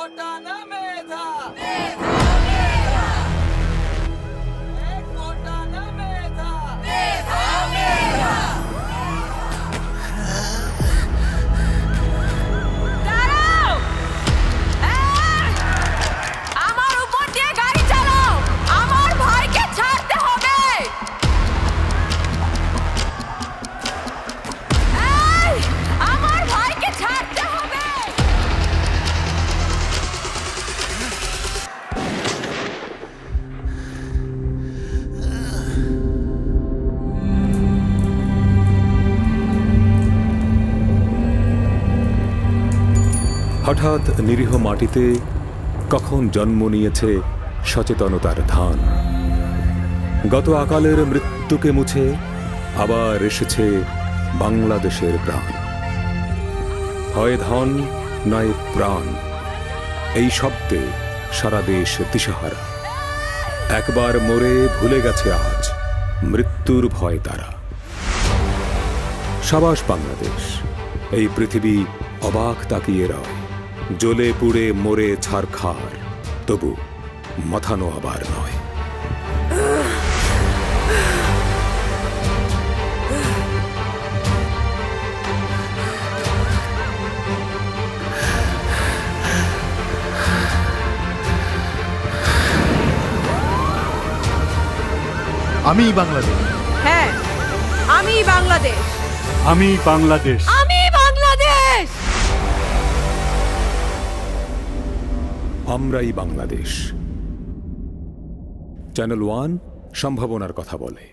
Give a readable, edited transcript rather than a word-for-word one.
কোটা না মেধা, এক কোটা না মেধা, দাঁড়াও! আমার উপর দিয়ে গাড়ি চালাও, আমার ভাইকে ছাড়তে হবে। আমার ভাইকে ছাড়তে হবে। হঠাৎ নিরীহ মাটিতে কখন জন্ম নিয়েছে সচেতনতার ধান। গত আকালের মৃত্যুকে মুছে আবার এসেছে বাংলাদেশের প্রাণ। হয় ধন নয় প্রাণ, এই শব্দে সারা দেশ দিশাহারা। একবার মরে ভুলে গেছে আজ মৃত্যুর ভয় তারা। সাবাস বাংলাদেশ, এই পৃথিবী অবাক তাকিয়ে রয়। জ্বলে পুড়ে মরে ছারখার, তবু মাথানো আবার নয়। আমি বাংলাদেশ, হ্যাঁ, আমি বাংলাদেশ, আমি বাংলাদেশ, আমি বাংলাদেশ। আমরাই বাংলাদেশ। চ্যানেল ওয়ান সম্ভাবনার কথা বলে।